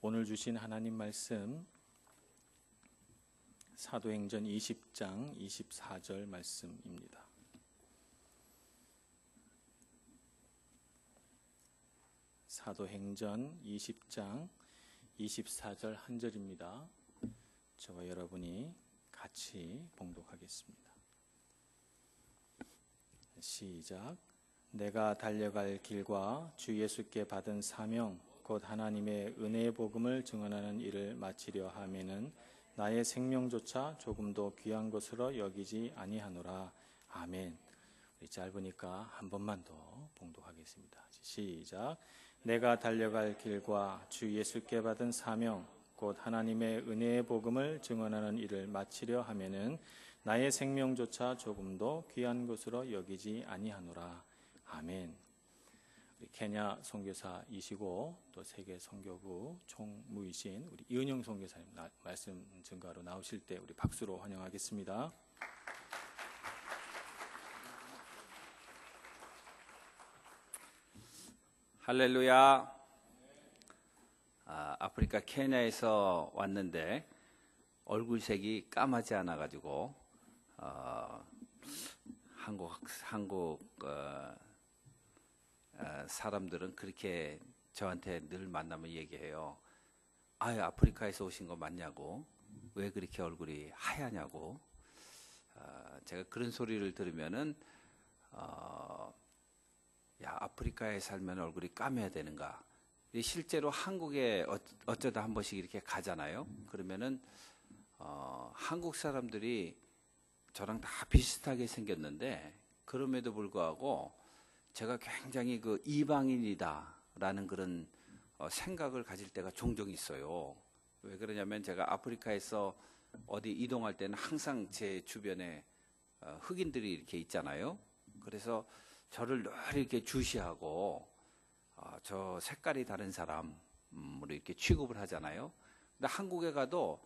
오늘 주신 하나님 말씀 사도행전 20장 24절 말씀입니다. 사도행전 20장 24절 한 절입니다. 저와 여러분이 같이 봉독하겠습니다. 시작. 내가 달려갈 길과 주 예수께 받은 사명 곧 하나님의 은혜의 복음을 증언하는 일을 마치려 하면은 나의 생명조차 조금도 귀한 것으로 여기지 아니하노라. 아멘. 우리 짧으니까 한 번만 더 봉독하겠습니다. 시작. 내가 달려갈 길과 주 예수께 받은 사명 곧 하나님의 은혜의 복음을 증언하는 일을 마치려 하면은 나의 생명조차 조금도 귀한 것으로 여기지 아니하노라. 아멘. 우리 케냐 선교사이시고 또 세계 선교부 총무이신 우리 이은영 선교사님 말씀 증거하러 나오실 때 우리 박수로 환영하겠습니다. 할렐루야. 아프리카 케냐에서 왔는데 얼굴색이 까마지 않아가지고 한국 사람들은 그렇게 저한테 늘 만나면 얘기해요. 아프리카에서 오신 거 맞냐고, 왜 그렇게 얼굴이 하얗냐고. 제가 그런 소리를 들으면은 야, 아프리카에 살면 얼굴이 까매야 되는가. 실제로 한국에 어쩌다 한 번씩 이렇게 가잖아요. 그러면은 한국 사람들이 저랑 다 비슷하게 생겼는데 그럼에도 불구하고 제가 굉장히 그 이방인이다라는 그런 생각을 가질 때가 종종 있어요. 왜 그러냐면 제가 아프리카에서 어디 이동할 때는 항상 제 주변에 흑인들이 이렇게 있잖아요. 그래서 저를 늘 이렇게 주시하고 저 색깔이 다른 사람으로 이렇게 취급을 하잖아요. 근데 한국에 가도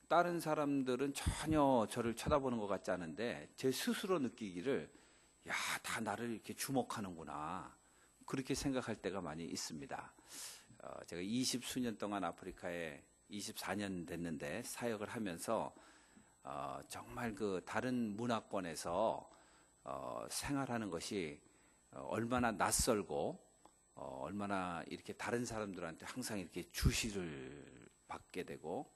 다른 사람들은 전혀 저를 쳐다보는 것 같지 않은데 제 스스로 느끼기를 야, 다 나를 이렇게 주목하는구나. 그렇게 생각할 때가 많이 있습니다. 제가 20수년 동안 아프리카에 24년 됐는데 사역을 하면서 정말 그 다른 문화권에서 생활하는 것이 얼마나 낯설고 얼마나 이렇게 다른 사람들한테 항상 이렇게 주시를 받게 되고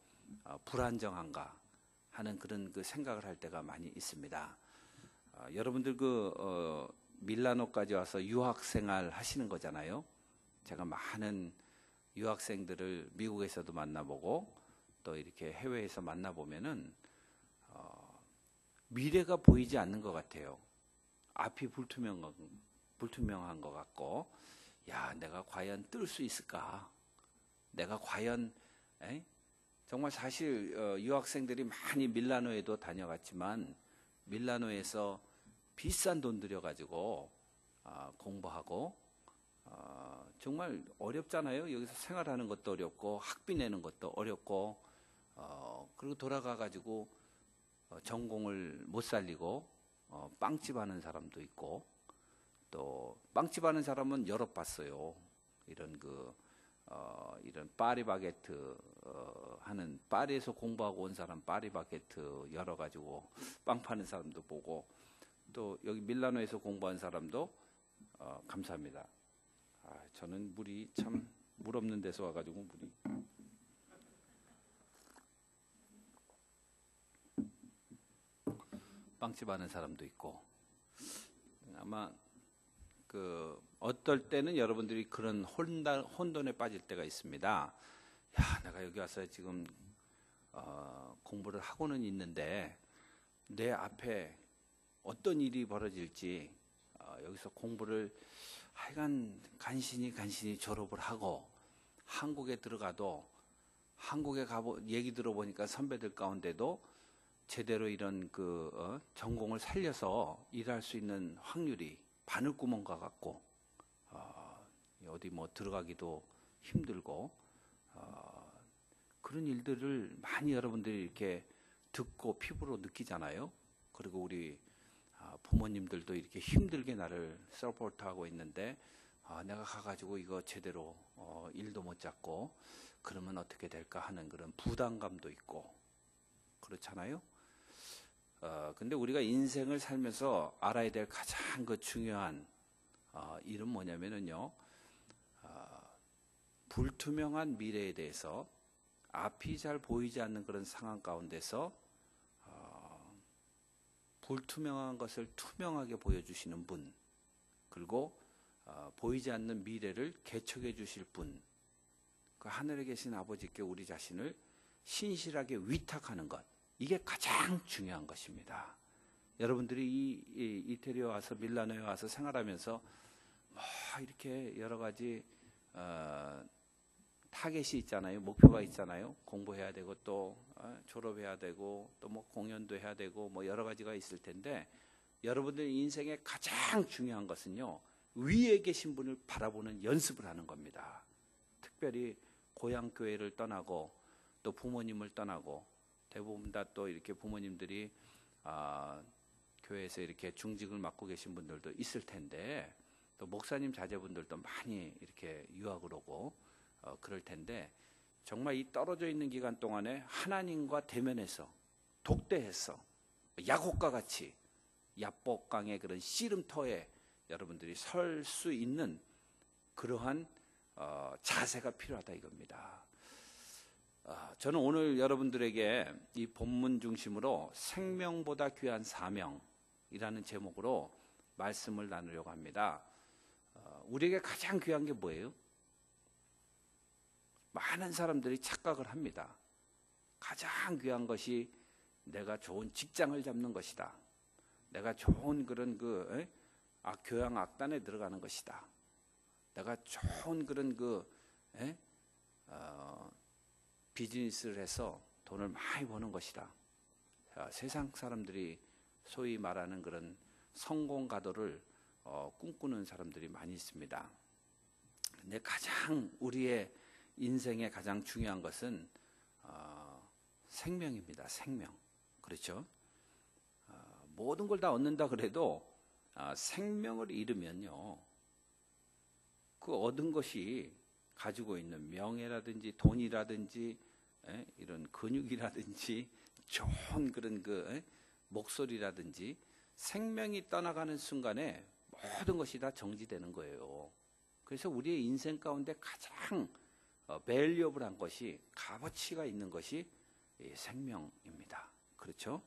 불안정한가 하는 그런 그 생각을 할 때가 많이 있습니다. 여러분들 밀라노까지 와서 유학생활 하시는 거잖아요. 제가 많은 유학생들을 미국에서도 만나보고 또 이렇게 해외에서 만나보면은 미래가 보이지 않는 것 같아요. 앞이 불투명한 것 같고, 야, 내가 과연 뜰 수 있을까? 내가 과연 정말 사실 유학생들이 많이 밀라노에도 다녀갔지만 밀라노에서 비싼 돈 들여가지고 공부하고 정말 어렵잖아요. 여기서 생활하는 것도 어렵고 학비 내는 것도 어렵고 그리고 돌아가가지고 전공을 못 살리고 빵집 하는 사람도 있고 또 빵집 하는 사람은 여러 봤어요. 이런 이런 파리바게트 하는 파리에서 공부하고 온 사람 파리바게트 열어가지고 빵 파는 사람도 보고 또 여기 밀라노에서 공부한 사람도 감사합니다. 저는 물이 참 물 없는 데서 와가지고 물이 빵집 하는 사람도 있고 아마 어떨 때는 여러분들이 그런 혼돈에 빠질 때가 있습니다. 야, 내가 여기 와서 지금 공부를 하고는 있는데 내 앞에 어떤 일이 벌어질지 여기서 공부를 하여간 간신히 졸업을 하고 한국에 들어가도 한국에 얘기 들어보니까 선배들 가운데도 제대로 이런 전공을 살려서 일할 수 있는 확률이 바늘구멍과 같고 어디 뭐 들어가기도 힘들고 그런 일들을 많이 여러분들이 이렇게 듣고 피부로 느끼잖아요. 그리고 우리 부모님들도 이렇게 힘들게 나를 서포트하고 있는데 내가 가가지고 이거 제대로 일도 못 잡고 그러면 어떻게 될까 하는 그런 부담감도 있고 그렇잖아요. 근데 우리가 인생을 살면서 알아야 될 가장 그 중요한 일은 뭐냐면은요, 불투명한 미래에 대해서 앞이 잘 보이지 않는 그런 상황 가운데서 불투명한 것을 투명하게 보여주시는 분, 그리고 보이지 않는 미래를 개척해 주실 분, 그 하늘에 계신 아버지께 우리 자신을 신실하게 위탁하는 것, 이게 가장 중요한 것입니다. 여러분들이 이 이태리에 와서 밀라노에 와서 생활하면서 이렇게 여러 가지 타겟이 있잖아요. 목표가 있잖아요. 공부해야 되고 또 졸업해야 되고 또 뭐 공연도 해야 되고 뭐 여러 가지가 있을 텐데, 여러분들 인생의 가장 중요한 것은요, 위에 계신 분을 바라보는 연습을 하는 겁니다. 특별히 고향 교회를 떠나고 또 부모님을 떠나고, 대부분 다 또 이렇게 부모님들이 교회에서 이렇게 중직을 맡고 계신 분들도 있을 텐데, 또 목사님 자제분들도 많이 이렇게 유학을 오고 그럴 텐데, 정말 이 떨어져 있는 기간 동안에 하나님과 대면해서 독대해서 야곱과 같이 야복강의 그런 씨름터에 여러분들이 설 수 있는 그러한 자세가 필요하다 이겁니다. 저는 오늘 여러분들에게 이 본문 중심으로 생명보다 귀한 사명이라는 제목으로 말씀을 나누려고 합니다. 우리에게 가장 귀한 게 뭐예요? 많은 사람들이 착각을 합니다. 가장 귀한 것이 내가 좋은 직장을 잡는 것이다. 내가 좋은 그런 교양 악단에 들어가는 것이다. 내가 좋은 그런 비즈니스를 해서 돈을 많이 버는 것이다. 세상 사람들이 소위 말하는 그런 성공 가도를 꿈꾸는 사람들이 많이 있습니다. 근데 가장 우리의 인생의 가장 중요한 것은 생명입니다. 생명. 그렇죠? 모든 걸 다 얻는다 그래도 생명을 잃으면요, 그 얻은 것이 가지고 있는 명예라든지 돈이라든지 이런 근육이라든지 좋은 그런 목소리라든지 생명이 떠나가는 순간에 모든 것이 다 정지되는 거예요. 그래서 우리의 인생 가운데 가장 밸류어블한 것이, 값어치가 있는 것이 생명입니다. 그렇죠?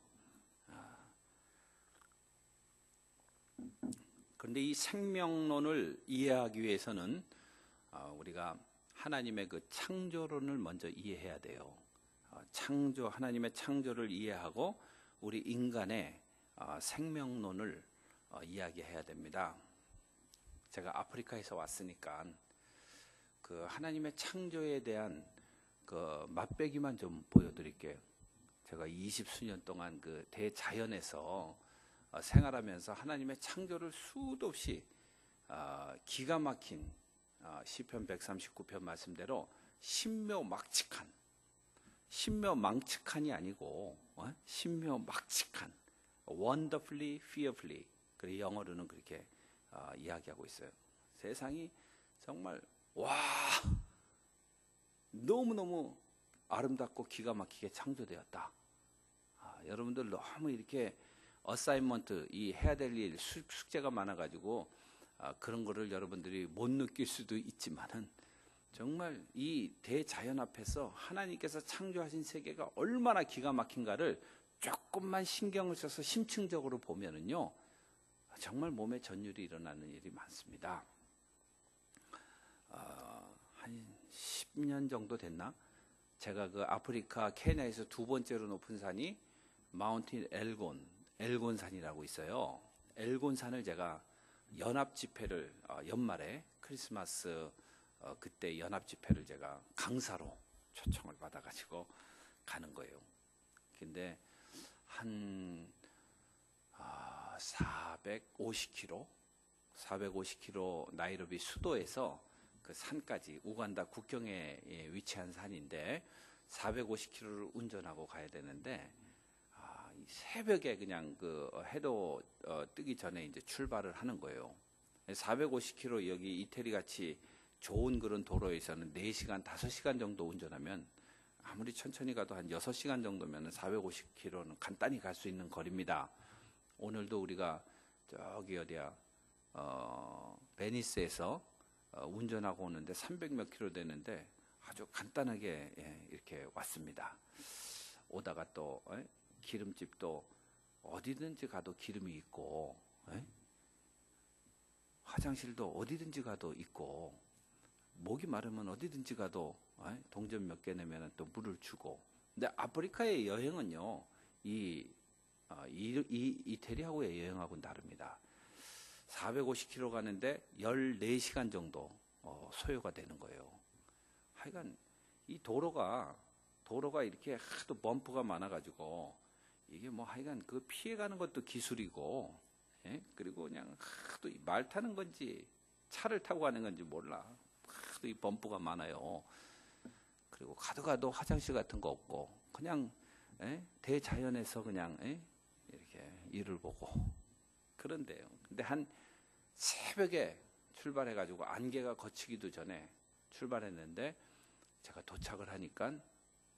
그런데 이 생명론을 이해하기 위해서는 우리가 하나님의 그 창조론을 먼저 이해해야 돼요. 하나님의 창조를 이해하고 우리 인간의 생명론을 이야기해야 됩니다. 제가 아프리카에서 왔으니까 그 하나님의 창조에 대한 그 맛배기만 좀 보여드릴게요. 제가 20수년 동안 그 대자연에서 생활하면서 하나님의 창조를 수도 없이 기가 막힌 시편 139편 말씀대로 신묘막측한이 아니고 신묘막측한, wonderfully, fearfully, 그리고 영어로는 그렇게 이야기하고 있어요. 세상이 정말 너무너무 아름답고 기가 막히게 창조되었다. 여러분들 너무 이렇게 어사이먼트, 이 해야 될 일, 숙제가 많아가지고 그런 거를 여러분들이 못 느낄 수도 있지만은, 정말 이 대자연 앞에서 하나님께서 창조하신 세계가 얼마나 기가 막힌가를 조금만 신경을 써서 심층적으로 보면은요, 정말 몸에 전율이 일어나는 일이 많습니다. 한 10년 정도 됐나? 제가 그 아프리카 케냐에서 두 번째로 높은 산이 마운틴 엘곤산이라고 있어요. 엘곤산을 제가 연합 집회를 연말에 크리스마스 그때 연합 집회를 제가 강사로 초청을 받아가지고 가는 거예요. 근데 한 450km 나이로비 수도에서 그 산까지, 우간다 국경에 위치한 산인데 450km를 운전하고 가야 되는데, 새벽에 그냥 그 해도 뜨기 전에 이제 출발을 하는 거예요. 450km 여기 이태리 같이 좋은 그런 도로에서는 4시간, 5시간 정도 운전하면 아무리 천천히 가도 한 6시간 정도면 450km는 간단히 갈 수 있는 거리입니다. 오늘도 우리가 저기 어디야 베니스에서 운전하고 오는데 300몇 킬로 되는데 아주 간단하게 이렇게 왔습니다. 오다가 또 기름집도 어디든지 가도 기름이 있고 화장실도 어디든지 가도 있고 목이 마르면 어디든지 가도 동전 몇 개 내면 또 물을 주고. 근데 아프리카의 여행은요 이 이태리하고의 여행하고는 다릅니다. 450km 가는데 14시간 정도 소요가 되는 거예요. 하여간 이 도로가 이렇게 하도 범프가 많아가지고 이게 뭐 하여간 그 피해가는 것도 기술이고, 그리고 그냥 하도 말 타는 건지 차를 타고 가는 건지 몰라. 하도 이 범프가 많아요. 그리고 가도 화장실 같은 거 없고 그냥 대자연에서 그냥 이렇게 일을 보고 그런데요. 근데 한 새벽에 출발해가지고 안개가 걷히기도 전에 출발했는데 제가 도착을 하니까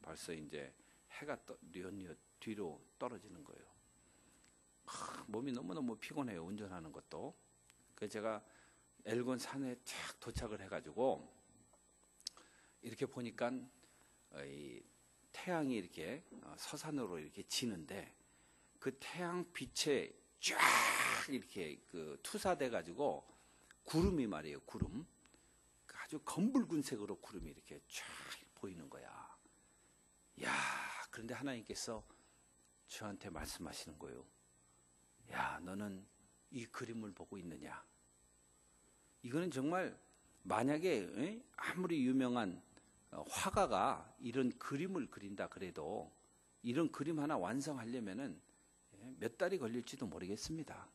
벌써 이제 해가 뉘엿뉘엿 뒤로 떨어지는 거예요. 몸이 너무너무 피곤해요. 운전하는 것도. 그래서 제가 엘곤 산에 쫙 도착을 해가지고 이렇게 보니까 이 태양이 이렇게 서산으로 이렇게 지는데 그 태양 빛에 쫙 이렇게 그 투사돼 가지고 구름이 말이에요. 구름 아주 검붉은색으로 구름이 이렇게 쫙 보이는 거야. 야, 그런데 하나님께서 저한테 말씀하시는 거예요. 야, 너는 이 그림을 보고 있느냐? 이거는 정말 만약에 아무리 유명한 화가가 이런 그림을 그린다 그래도 이런 그림 하나 완성하려면은 몇 달이 걸릴지도 모르겠습니다.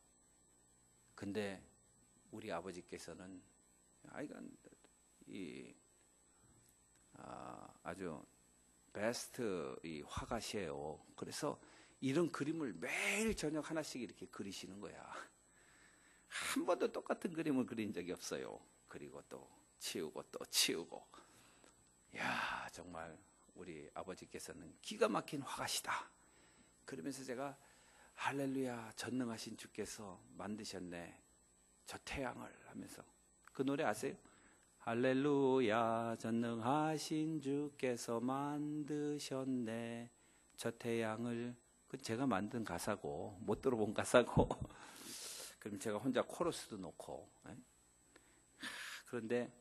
근데 우리 아버지께서는 아주 베스트 이 화가시에요. 그래서 이런 그림을 매일 저녁 하나씩 이렇게 그리시는 거야. 한 번도 똑같은 그림을 그린 적이 없어요. 그리고 또 치우고 또 치우고. 야, 정말 우리 아버지께서는 기가 막힌 화가시다. 그러면서 제가 할렐루야, 전능하신 주께서 만드셨네 저 태양을 하면서 그 노래 아세요? 할렐루야, 전능하신 주께서 만드셨네 저 태양을. 그 제가 만든 가사고 못 들어본 가사고 그럼 제가 혼자 코러스도 놓고. 그런데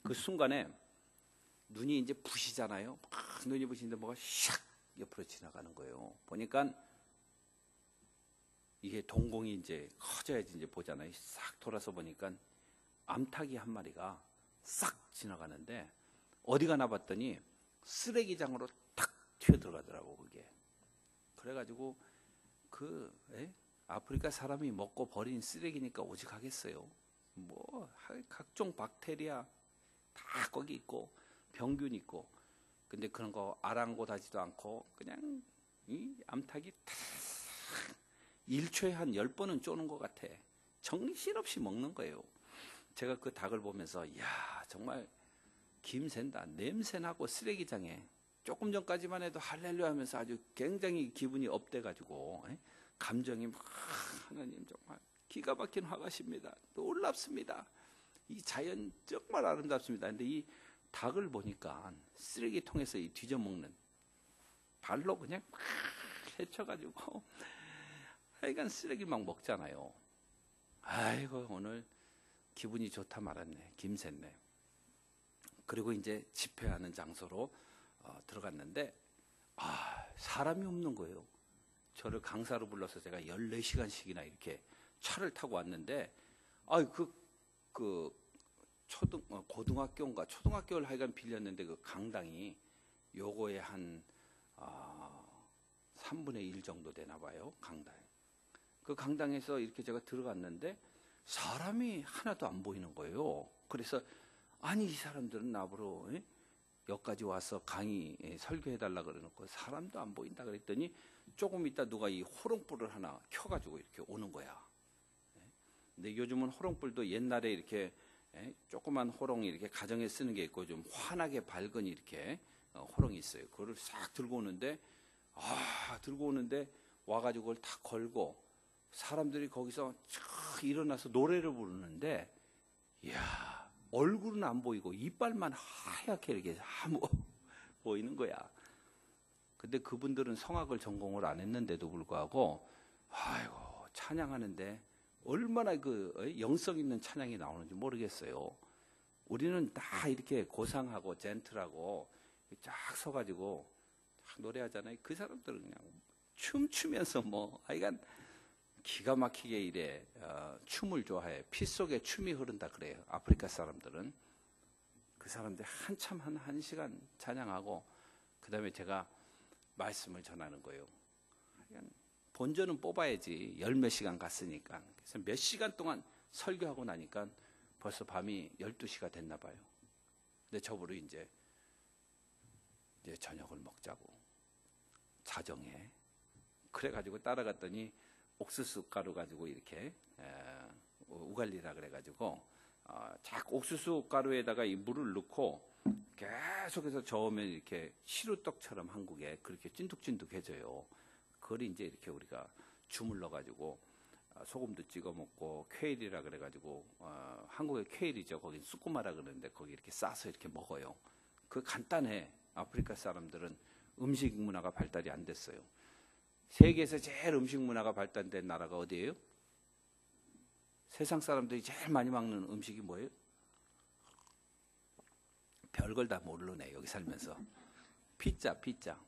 그 순간에 눈이 이제 부시잖아요. 눈이 부시는데 뭐가 샥 옆으로 지나가는 거예요. 보니까 이게 동공이 이제 커져야지 이제 보잖아요. 싹 돌아서 보니까 암탉이 한 마리가 싹 지나가는데 어디 가나 봤더니 쓰레기장으로 탁 튀어 들어가더라고 그게. 그래가지고 아프리카 사람이 먹고 버린 쓰레기니까 오직 하겠어요. 뭐 각종 박테리아 다 거기 있고 병균 있고. 근데 그런 거 아랑곳하지도 않고 그냥 이 암탉이 탁 1초에 한 10번은 쪼는 것 같아. 정신없이 먹는 거예요. 제가 그 닭을 보면서 야, 정말 김샌다. 냄새나고 쓰레기장에 조금 전까지만 해도 할렐루야 하면서 아주 굉장히 기분이 업돼가지고 감정이 막 하나님 정말 기가 막힌 화가십니다. 놀랍습니다. 이 자연 정말 아름답습니다. 근데 이 닭을 보니까 쓰레기통에서 이 뒤져먹는 발로 그냥 막 헤쳐가지고 하여간 쓰레기 막 먹잖아요. 아이고 오늘 기분이 좋다 말았네. 김샜네. 그리고 이제 집회하는 장소로 들어갔는데 사람이 없는 거예요. 저를 강사로 불러서 제가 14시간씩이나 이렇게 차를 타고 왔는데 고등학교인가 초등학교를 하여간 빌렸는데 그 강당이 요거에 한 3분의 1 정도 되나 봐요. 강당. 그 강당에서 이렇게 제가 들어갔는데 사람이 하나도 안 보이는 거예요. 그래서 아니 이 사람들은 나보러 여기까지 와서 강의 설교해달라 그러놓고 사람도 안 보인다 그랬더니 조금 있다 누가 이 호롱불을 하나 켜가지고 이렇게 오는 거야. 근데 요즘은 호롱불도 옛날에 이렇게 조그만 호롱이 이렇게 가정에 쓰는 게 있고 좀 환하게 밝은 이렇게 호롱이 있어요. 그거를 싹 들고 오는데 들고 오는데 와가지고 그걸 다 걸고 사람들이 거기서 촥 일어나서 노래를 부르는데 이야 얼굴은 안 보이고 이빨만 하얗게 이렇게 보이는 거야. 근데 그분들은 성악을 전공을 안 했는데도 불구하고 아이고 찬양하는데 얼마나 그 영성 있는 찬양이 나오는지 모르겠어요. 우리는 다 이렇게 고상하고 젠틀하고 쫙 서가지고 쫙 노래하잖아요. 그 사람들은 그냥 춤추면서 하여간 기가 막히게 이래 춤을 좋아해. 피 속에 춤이 흐른다 그래요. 아프리카 사람들은. 그 사람들 한참 한 시간 찬양하고 그 다음에 제가 말씀을 전하는 거예요. 본전은 뽑아야지. 열 몇 시간 갔으니까. 그래서 몇 시간 동안 설교하고 나니까 벌써 밤이 12시가 됐나 봐요. 근데 저보러 이제 저녁을 먹자고. 자정에. 그래가지고 따라갔더니 옥수수 가루 가지고 이렇게 우갈리라 그래가지고 옥수수 가루에다가 이 물을 넣고 계속해서 저으면 이렇게 시루떡처럼 한국에 그렇게 찐득찐득해져요. 그걸 이제 이렇게 우리가 주물러 가지고 소금도 찍어 먹고 퀘일이라 그래가지고 한국의 퀘일이죠. 거기 쑥구마라 그러는데 거기 이렇게 싸서 이렇게 먹어요. 그 간단해. 아프리카 사람들은 음식 문화가 발달이 안 됐어요. 세계에서 제일 음식 문화가 발달된 나라가 어디예요? 세상 사람들이 제일 많이 먹는 음식이 뭐예요? 별걸 다 모르네 여기 살면서. 피자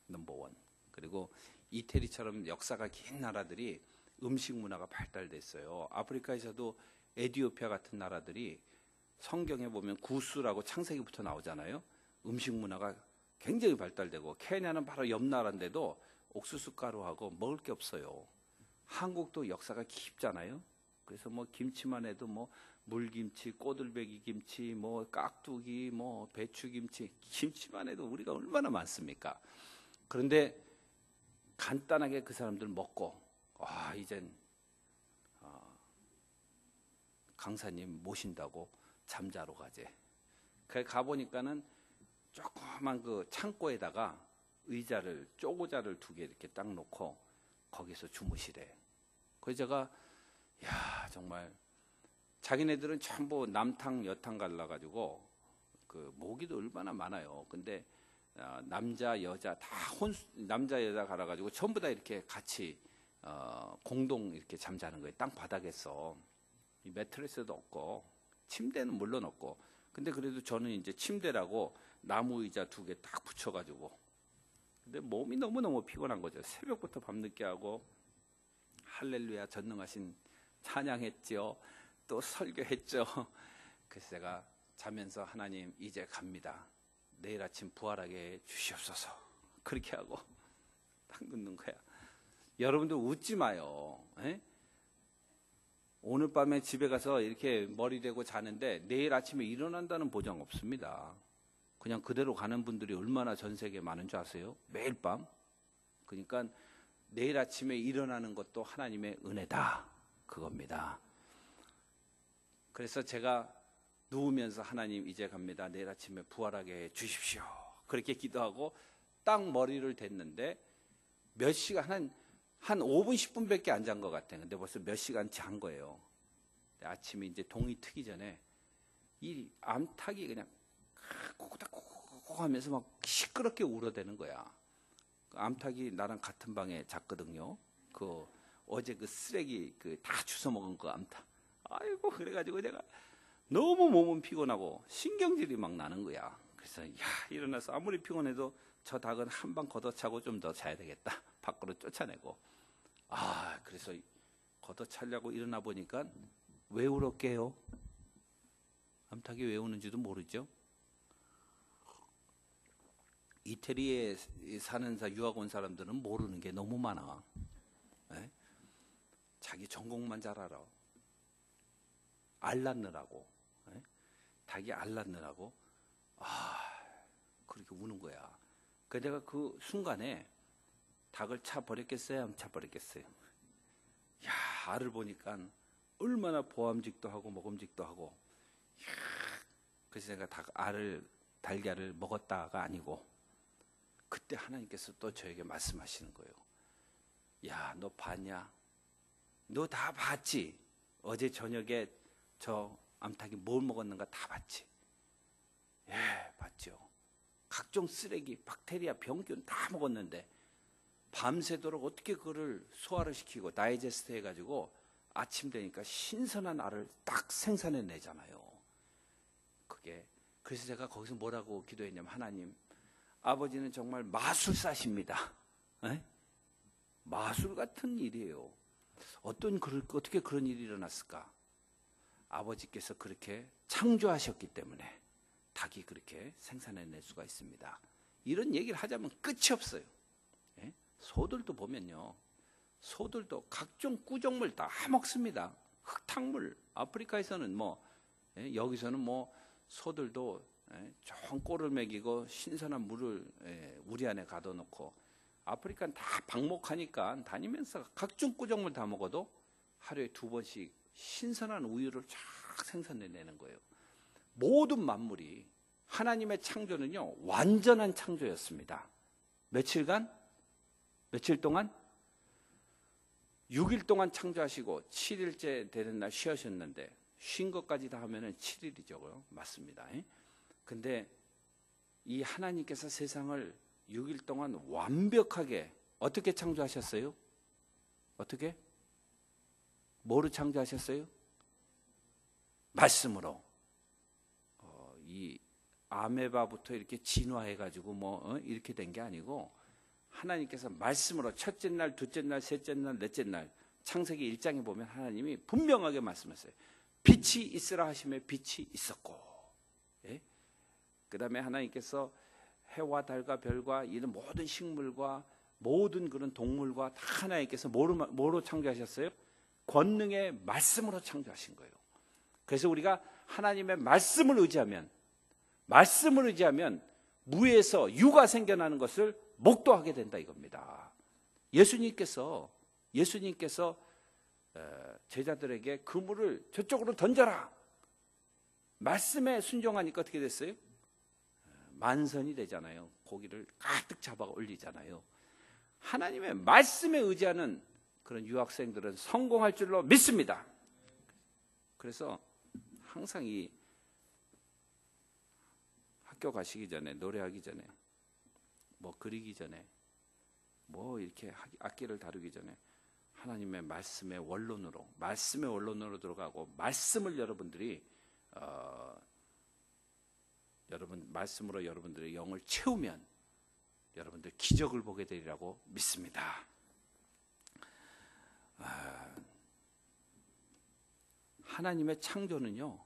넘버원. 그리고 이태리처럼 역사가 긴 나라들이 음식 문화가 발달됐어요. 아프리카에서도 에티오피아 같은 나라들이 성경에 보면 구스라고 창세기부터 나오잖아요. 음식 문화가 굉장히 발달되고 케냐는 바로 옆 나라인데도 옥수수 가루하고 먹을 게 없어요. 한국도 역사가 깊잖아요. 그래서 김치만 해도 물김치, 꼬들배기 김치, 깍두기, 배추김치, 김치만 해도 우리가 얼마나 많습니까? 그런데 간단하게 그 사람들 먹고 이젠 강사님 모신다고 잠자러 가재. 그래 가보니까는 조그만 그 창고에다가 쪼고자를 2개 이렇게 딱 놓고 거기서 주무시래. 그래서 제가 정말 자기네들은 전부 남탕 여탕 갈라가지고 그 모기도 얼마나 많아요. 근데 남자 여자 남자 여자 갈아가지고 전부 다 이렇게 같이 공동 이렇게 잠자는 거예요. 땅 바닥에서. 이 매트리스도 없고 침대는 물론 없고. 근데 그래도 저는 이제 침대라고 나무 의자 2개 딱 붙여가지고. 근데 몸이 너무너무 피곤한 거죠. 새벽부터 밤늦게 하고 할렐루야 전능하신 찬양했죠. 또 설교했죠. 그래서 제가 자면서 하나님 이제 갑니다. 내일 아침 부활하게 주시옵소서. 그렇게 하고 딱 눕는 거야. 여러분들 웃지 마요. 에? 오늘 밤에 집에 가서 이렇게 머리 대고 자는데 내일 아침에 일어난다는 보장 없습니다. 그냥 그대로 가는 분들이 얼마나 전 세계에 많은 줄 아세요? 매일 밤. 그러니까 내일 아침에 일어나는 것도 하나님의 은혜다. 그겁니다. 그래서 제가 누우면서 하나님 이제 갑니다. 내일 아침에 부활하게 해 주십시오. 그렇게 기도하고 딱 머리를 댔는데 몇 시간 한 5분 10분밖에 안 잔 것 같아요. 근데 벌써 몇 시간 잔 거예요. 아침에 이제 동이 트기 전에 이 암탉이 그냥 콕콕콕콕 하면서 막 시끄럽게 울어대는 거야. 그 암탉이 나랑 같은 방에 잤거든요. 어제 그 쓰레기 다 주워 먹은 그 암탉. 아이고 그래가지고 내가 너무 몸은 피곤하고 신경질이 막 나는 거야. 그래서 일어나서 아무리 피곤해도 저 닭은 한 방 걷어차고 좀 더 자야 되겠다. 밖으로 쫓아내고. 그래서 걷어차려고 일어나 보니까 왜 울었게요? 암탉이 왜 우는지도 모르죠. 이태리에 사는 유학 온 사람들은 모르는 게 너무 많아. 네? 자기 전공만 잘 알아. 알 낳느라고. 네? 닭이 알 낳느라고. 그렇게 우는 거야. 그래서 내가 그 순간에 닭을 차 버렸겠어요? 안 차 버렸겠어요? 알을 보니까 얼마나 보암직도 하고 먹음직도 하고. 이야, 그래서 내가 달걀을 먹었다가 아니고 그때 하나님께서 또 저에게 말씀하시는 거예요. 야, 너 봤냐? 너 다 봤지? 어제 저녁에 저 암탉이 뭘 먹었는가 다 봤지? 예, 봤죠. 각종 쓰레기, 박테리아, 병균 다 먹었는데 밤새도록 어떻게 그거를 소화를 시키고 다이제스트 해가지고 아침 되니까 신선한 알을 딱 생산해내잖아요. 그래서 제가 거기서 뭐라고 기도했냐면, 하나님, 아버지는 정말 마술사십니다. 에? 마술 같은 일이에요. 어떻게 그런 일이 일어났을까? 아버지께서 그렇게 창조하셨기 때문에 닭이 그렇게 생산해낼 수가 있습니다. 이런 얘기를 하자면 끝이 없어요. 예? 소들도 보면요, 소들도 각종 꾸정물 다 먹습니다. 흙탕물. 아프리카에서는 여기서는 소들도 좋은 꼴을 먹이고 신선한 물을 우리 안에 가둬놓고, 아프리카는 다 방목하니까 다니면서 각종 꾸정물 다 먹어도 하루에 2번씩 신선한 우유를 쫙 생산해내는 거예요. 모든 만물이, 하나님의 창조는요 완전한 창조였습니다. 며칠 동안 6일 동안 창조하시고 7일째 되는 날 쉬으셨는데, 쉰 것까지 다 하면은 7일이죠. 맞습니다. 근데 이 하나님께서 세상을 6일 동안 완벽하게 어떻게 창조하셨어요? 어떻게? 뭐로 창조하셨어요? 말씀으로. 이 아메바부터 이렇게 진화해가지고 이렇게 된 게 아니고, 하나님께서 말씀으로 첫째 날, 둘째 날, 셋째 날, 넷째 날, 창세기 1장에 보면 하나님이 분명하게 말씀하셨어요. 빛이 있으라 하심에 빛이 있었고, 예? 그 다음에 하나님께서 해와 달과 별과 이런 모든 식물과 모든 그런 동물과 다 하나님께서 뭐로 창조하셨어요? 권능의 말씀으로 창조하신 거예요. 그래서 우리가 하나님의 말씀을 의지하면 무에서 유가 생겨나는 것을 목도하게 된다 이겁니다. 예수님께서 제자들에게 그물을 저쪽으로 던져라. 말씀에 순종하니까 어떻게 됐어요? 만선이 되잖아요. 고기를 가득 잡아 올리잖아요. 하나님의 말씀에 의지하는 그런 유학생들은 성공할 줄로 믿습니다. 그래서 항상 이 학교 가시기 전에, 노래하기 전에, 그리기 전에, 이렇게 악기를 다루기 전에 하나님의 말씀의 원론으로 들어가고, 말씀을 여러분들이 말씀으로 여러분들의 영을 채우면 여러분들 기적을 보게 되리라고 믿습니다. 하나님의 창조는요,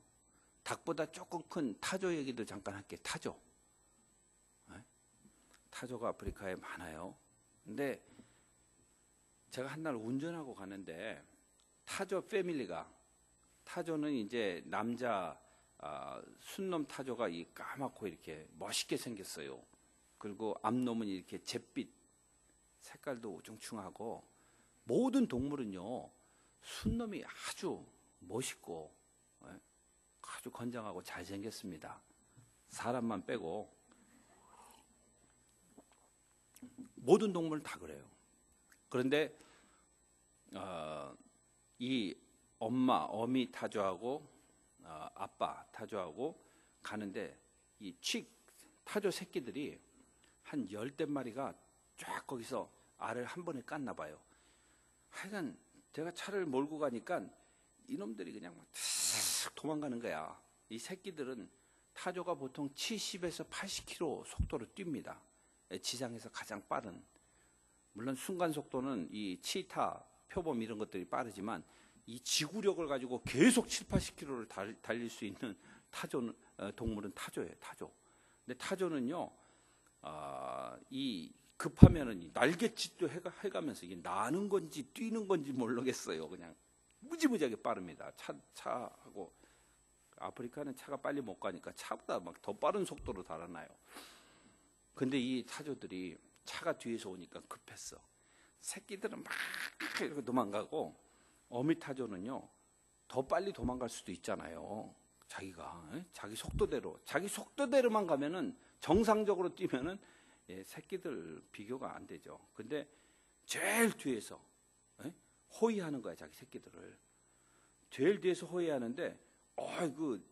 닭보다 조금 큰 타조 얘기도 잠깐 할게요. 타조가 아프리카에 많아요. 근데 제가 한날 운전하고 가는데 타조는 이제 남자 순놈 타조가 이 까맣고 이렇게 멋있게 생겼어요. 그리고 앞놈은 이렇게 잿빛 색깔도 우중충하고, 모든 동물은요 순놈이 아주 멋있고 아주 건장하고 잘생겼습니다. 사람만 빼고 모든 동물은 다 그래요. 그런데 이 어미 타조하고 아빠 타조하고 가는데, 이 타조 새끼들이 한 10대 마리가 쫙 거기서 알을 한 번에 깠나 봐요. 하여간 제가 차를 몰고 가니까 이놈들이 그냥 막 도망가는 거야. 이 새끼들은 타조가 보통 70에서 80km 속도로 뜁니다. 지상에서 가장 빠른. 물론 순간 속도는 이 치타, 표범 이런 것들이 빠르지만 이 지구력을 가지고 계속 7, 80km를 달릴 수 있는 동물은 타조예요. 근데 타조는요, 이 급하면은 날갯짓도 해가면서 이게 나는 건지 뛰는 건지 모르겠어요. 그냥 무지무지하게 빠릅니다. 차하고 아프리카는 차가 빨리 못 가니까 차보다 막 더 빠른 속도로 달아나요. 근데 이 타조들이 차가 뒤에서 오니까 급했어. 새끼들은 막 이렇게 도망가고, 어미 타조는요 더 빨리 도망갈 수도 있잖아요. 자기가 자기 속도대로만 가면은 정상적으로 뛰면은 새끼들 비교가 안 되죠. 근데 제일 뒤에서 호위하는 거야, 자기 새끼들을. 제일 뒤에서 호위하는데 그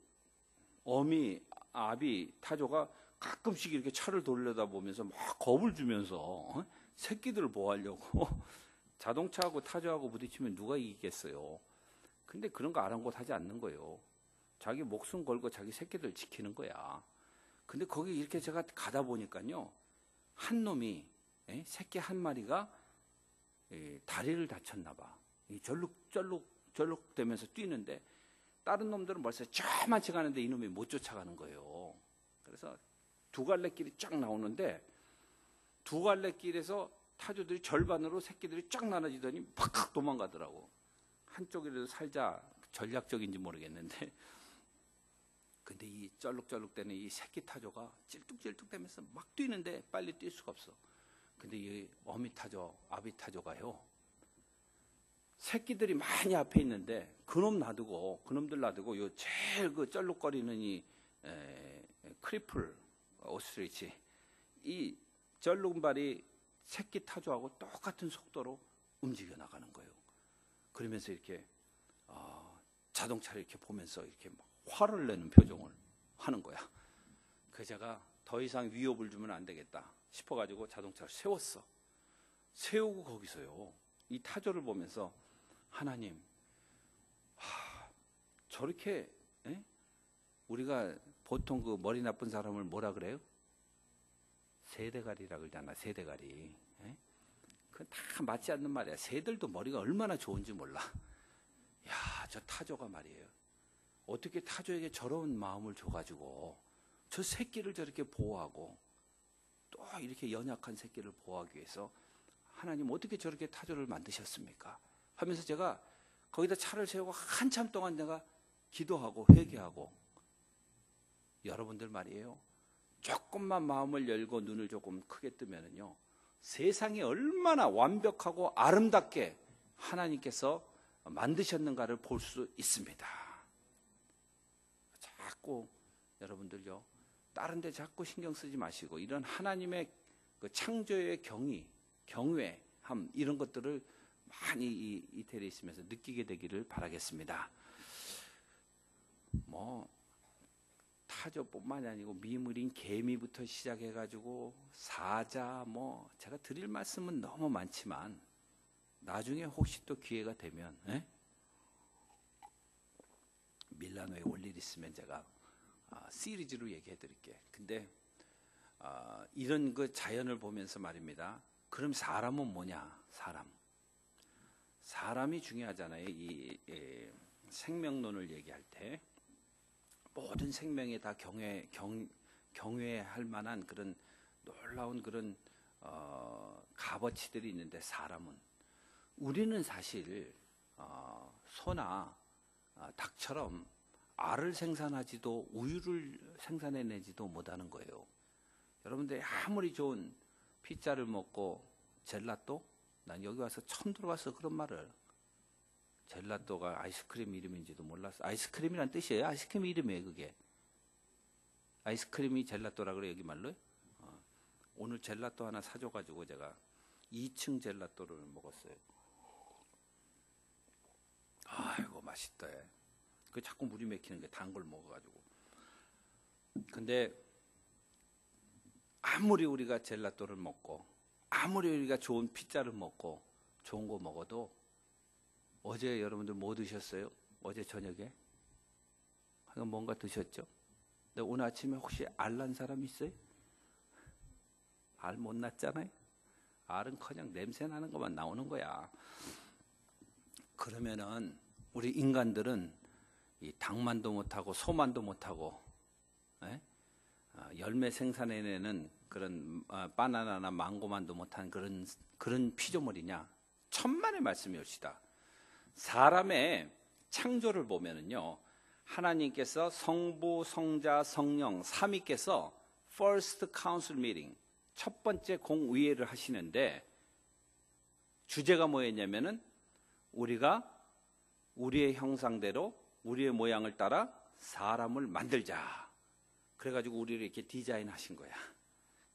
어미 아비 타조가 가끔씩 이렇게 차를 돌려다보면서 막 겁을 주면서 새끼들을 보호하려고 자동차하고 타조하고 부딪히면 누가 이기겠어요. 근데 그런 거 아랑곳하지 않는 거예요. 자기 목숨 걸고 자기 새끼들 지키는 거야. 근데 거기 이렇게 제가 가다 보니까요, 한 놈이 새끼 한 마리가 다리를 다쳤나 봐. 절룩절룩 되면서 뛰는데 다른 놈들은 벌써 저만치 가는데 이놈이 못 쫓아가는 거예요. 그래서 두 갈래 길이 쫙 나오는데 두 갈래 길에서 타조들이 절반으로 새끼들이 쫙 나눠지더니 팍팍 도망가더라고. 한쪽이라도 살자, 전략적인지 모르겠는데, 근데 이 쩔룩쩔룩대는 이 새끼 타조가 찔뚝찔뚝대면서 막 뛰는데 빨리 뛸 수가 없어. 근데 이 어미 타조, 아비 타조가요, 새끼들이 많이 앞에 있는데 그놈들 놔두고 요 제일 그 쩔룩거리는 이 크리플 오스트리치, 이 쩔룩발이 새끼 타조하고 똑같은 속도로 움직여 나가는 거예요. 그러면서 이렇게 자동차를 이렇게 보면서 이렇게 막 화를 내는 표정을 하는 거야. 그래서 제가 더 이상 위협을 주면 안 되겠다 싶어가지고 자동차를 세웠어. 세우고 거기서요, 이 타조를 보면서 하나님, 저렇게 우리가 보통 그 머리 나쁜 사람을 뭐라 그래요? 새대가리라 그러잖아. 새대가리. 그건 다 맞지 않는 말이야. 새들도 머리가 얼마나 좋은지 몰라. 야, 저 타조가 말이에요, 어떻게 타조에게 저런 마음을 줘가지고 저 새끼를 저렇게 보호하고 또 이렇게 연약한 새끼를 보호하기 위해서 하나님 어떻게 저렇게 타조를 만드셨습니까? 하면서 제가 거기다 차를 세우고 한참 동안 내가 기도하고 회개하고, 여러분들 말이에요, 조금만 마음을 열고 눈을 조금 크게 뜨면은요, 세상이 얼마나 완벽하고 아름답게 하나님께서 만드셨는가를 볼 수 있습니다. 자꾸 여러분들요, 다른 데 자꾸 신경 쓰지 마시고 이런 하나님의 그 창조의 경외함, 이런 것들을 많이 이 이태리에 있으면서 느끼게 되기를 바라겠습니다. 타조뿐만이 아니고 미물인 개미부터 시작해가지고 사자, 제가 드릴 말씀은 너무 많지만 나중에 혹시 또 기회가 되면 밀라노에 올 일 있으면 제가 시리즈로 얘기해 드릴게. 근데 이런 그 자연을 보면서 말입니다. 그럼 사람은 뭐냐? 사람이 중요하잖아요. 이 생명론을 얘기할 때 모든 생명에 다 경외할 만한 그런 놀라운 그런 값어치들이 있는데, 우리는 사실 소나 닭처럼 알을 생산하지도 우유를 생산해내지도 못하는 거예요. 여러분들 아무리 좋은 피자를 먹고 젤라또, 난 여기 와서 처음 들어봤어 그런 말을. 젤라또가 아이스크림 이름인지도 몰랐어. 아이스크림이란 뜻이에요? 아이스크림 이름이에요 그게? 아이스크림이 젤라또라 그래 여기 말로? 오늘 젤라또 하나 사줘가지고 제가 2층 젤라또를 먹었어요. 아이고 맛있다. 그 자꾸 물이 맥히는 게 단 걸 먹어가지고. 근데 아무리 우리가 젤라또를 먹고 아무리 우리가 좋은 피자를 먹고 좋은 거 먹어도, 어제 여러분들 뭐 드셨어요? 어제 저녁에? 뭔가 드셨죠? 근데 오늘 아침에 혹시 알 난 사람 있어요? 알 못 났잖아요? 알은커녕 냄새 나는 것만 나오는 거야. 그러면은 우리 인간들은 이 닭만도 못하고 소만도 못하고 열매 생산해내는 그런 바나나나 망고만도 못한 그런 피조물이냐? 천만의 말씀이옵시다. 사람의 창조를 보면은요, 하나님께서 성부, 성자, 성령 삼위께서 First Council Meeting, 첫 번째 공의회를 하시는데 주제가 뭐였냐면은 우리가 우리의 형상대로 우리의 모양을 따라 사람을 만들자. 그래가지고 우리를 이렇게 디자인하신 거야.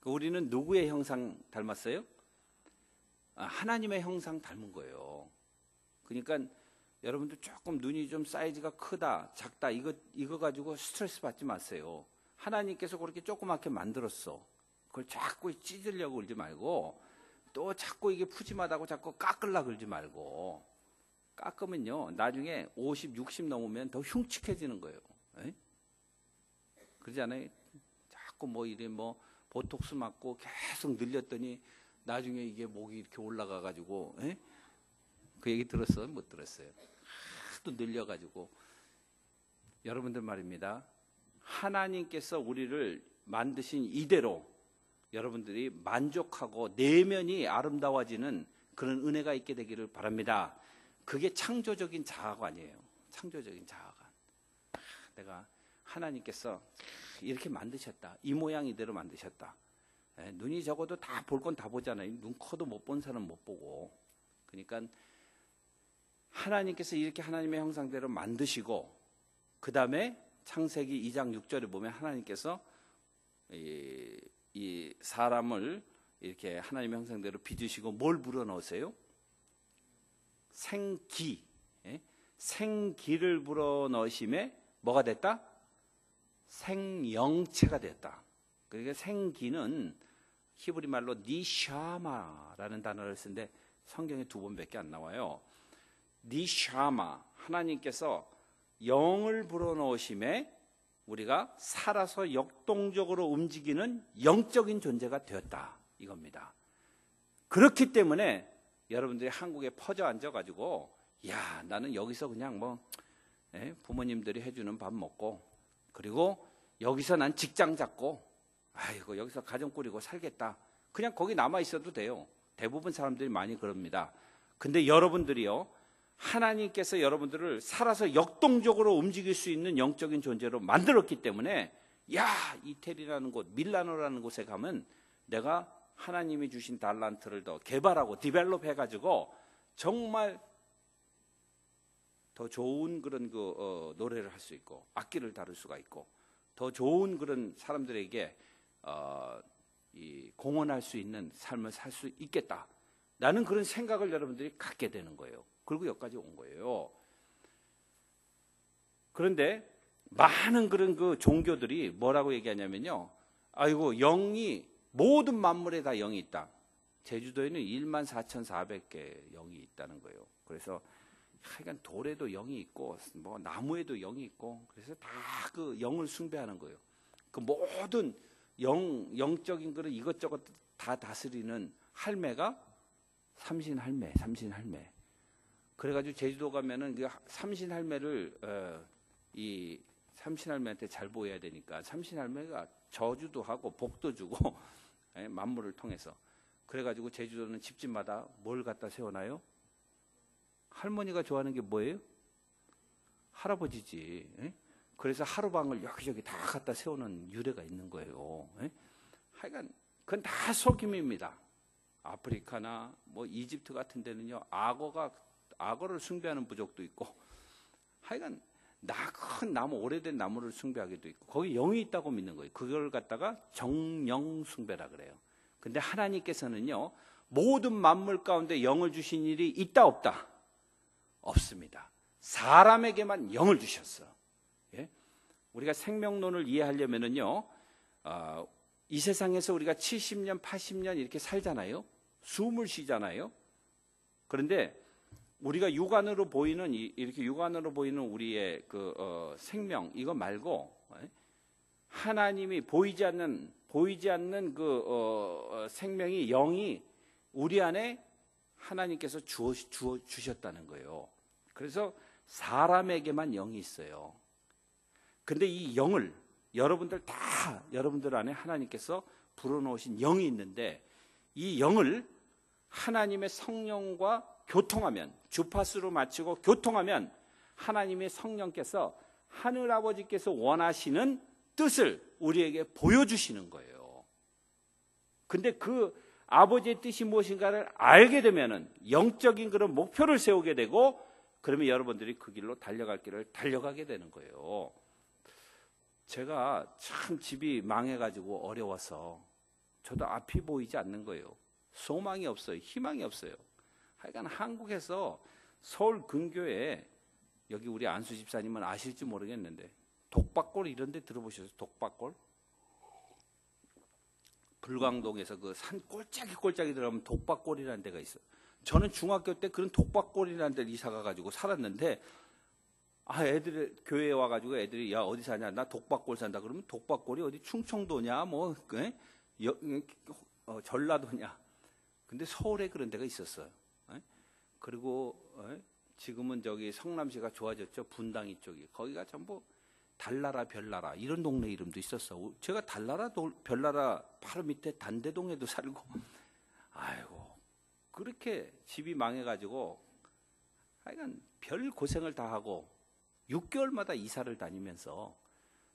우리는 누구의 형상 닮았어요? 하나님의 형상 닮은 거예요. 그러니까 여러분들 조금 눈이 좀 사이즈가 크다, 작다 이거 가지고 스트레스 받지 마세요. 하나님께서 그렇게 조그맣게 만들었어. 그걸 자꾸 찢으려고 그러지 말고, 또 자꾸 이게 푸짐하다고 자꾸 깎으려고 그러지 말고, 깎으면요 나중에 50, 60 넘으면 더 흉측해지는 거예요. 에? 그러지 않아요? 자꾸 보톡스 맞고 계속 늘렸더니 나중에 이게 목이 이렇게 올라가 가지고, 그 얘기 들었어요? 못 들었어요? 하도 늘려가지고. 여러분들 말입니다. 하나님께서 우리를 만드신 이대로 여러분들이 만족하고 내면이 아름다워지는 그런 은혜가 있게 되기를 바랍니다. 그게 창조적인 자아관이에요. 창조적인 자아관. 내가 하나님께서 이렇게 만드셨다. 이 모양 이대로 만드셨다. 눈이 적어도 다 볼 건 다 보잖아요. 눈 커도 못 본 사람 못 보고. 그러니까 하나님께서 이렇게 하나님의 형상대로 만드시고, 그 다음에 창세기 2장 6절에 보면 하나님께서 이 사람을 이렇게 하나님의 형상대로 빚으시고 뭘 불어넣으세요? 생기. 생기를 불어넣으심에 뭐가 됐다? 생영체가 됐다. 그러니까 생기는 히브리 말로 니샤마라는 단어를 쓰는데 성경에 2번밖에 안 나와요. 니샤마, 하나님께서 영을 불어넣으심에 우리가 살아서 역동적으로 움직이는 영적인 존재가 되었다, 이겁니다. 그렇기 때문에 여러분들이 한국에 퍼져 앉아가지고, 야, 나는 여기서 그냥 부모님들이 해주는 밥 먹고, 그리고 여기서 난 직장 잡고, 아이고 여기서 가정 꾸리고 살겠다, 그냥 거기 남아 있어도 돼요. 대부분 사람들이 많이 그럽니다. 근데 여러분들이요, 하나님께서 여러분들을 살아서 역동적으로 움직일 수 있는 영적인 존재로 만들었기 때문에, 야, 이태리라는 곳, 밀라노라는 곳에 가면 내가 하나님이 주신 달란트를 더 개발하고 디벨롭 해가지고 정말 더 좋은 그런 노래를 할 수 있고, 악기를 다룰 수가 있고, 더 좋은 그런 사람들에게 공헌할 수 있는 삶을 살 수 있겠다. 라는 그런 생각을 여러분들이 갖게 되는 거예요. 그리고 여기까지 온 거예요. 그런데 많은 그런 종교들이 뭐라고 얘기하냐면요, 아이고 영이, 모든 만물에 다 영이 있다. 제주도에는 14,400개 영이 있다는 거예요. 그래서 하여간 돌에도 영이 있고 나무에도 영이 있고, 그래서 다 그 영을 숭배하는 거예요. 그 모든 영적인 그런 이것저것 다 다스리는 할매가 삼신할매. 그래가지고 제주도 가면은 그 삼신할매를 이 삼신할매한테 잘 보여야 되니까 삼신할매가 저주도 하고 복도 주고 만물을 통해서. 그래가지고 제주도는 집집마다 뭘 갖다 세워놔요? 할머니가 좋아하는 게 뭐예요? 할아버지지. 그래서 하루방을 여기저기 다 갖다 세우는 유래가 있는 거예요. 하여간 그건 다 속임입니다. 아프리카나 이집트 같은 데는요, 악어를 숭배하는 부족도 있고, 하여간 큰 나무, 오래된 나무를 숭배하기도 있고, 거기 영이 있다고 믿는 거예요. 그걸 갖다가 정령 숭배라 그래요. 근데 하나님께서는요, 모든 만물 가운데 영을 주신 일이 있다 없다? 없습니다. 사람에게만 영을 주셨어. 예? 우리가 생명론을 이해하려면은요, 이 세상에서 우리가 70년, 80년 이렇게 살잖아요. 숨을 쉬잖아요. 그런데 우리가 육안으로 보이는 이렇게 육안으로 보이는 우리의 생명, 이거 말고 하나님이 보이지 않는 생명이, 영이 우리 안에 하나님께서 주셨다는 거예요. 그래서 사람에게만 영이 있어요. 근데 이 영을 여러분들 안에 하나님께서 불어넣으신 영이 있는데, 이 영을 하나님의 성령과 교통하면, 주파수로 맞추고 교통하면 하나님의 성령께서, 하늘아버지께서 원하시는 뜻을 우리에게 보여주시는 거예요. 근데 그 아버지의 뜻이 무엇인가를 알게 되면은 영적인 그런 목표를 세우게 되고, 그러면 여러분들이 그 길로 달려갈 길을 달려가게 되는 거예요. 제가 참 집이 망해가지고 어려워서 저도 앞이 보이지 않는 거예요. 소망이 없어요. 희망이 없어요. 하여간 한국에서 서울 근교에, 여기 우리 안수 집사님은 아실지 모르겠는데 독박골 이런 데 들어보셨어요? 독박골? 불광동에서 그 산 꼴짝이 들어가면 독박골이라는 데가 있어요. 저는 중학교 때 그런 독박골이라는 데를 이사 가가지고 살았는데, 애들이 교회에 와가지고 애들이 야 어디 사냐, 나 독박골 산다 그러면 독박골이 어디 충청도냐 뭐 전라도냐. 근데 서울에 그런 데가 있었어요. 그리고 지금은 저기 성남시가 좋아졌죠. 분당 이쪽이. 거기가 전부 달나라 별나라 이런 동네 이름도 있었어. 제가 달나라 별나라 바로 밑에 단대동에도 살고. 아이고 그렇게 집이 망해가지고 하여간 별 고생을 다 하고 6개월마다 이사를 다니면서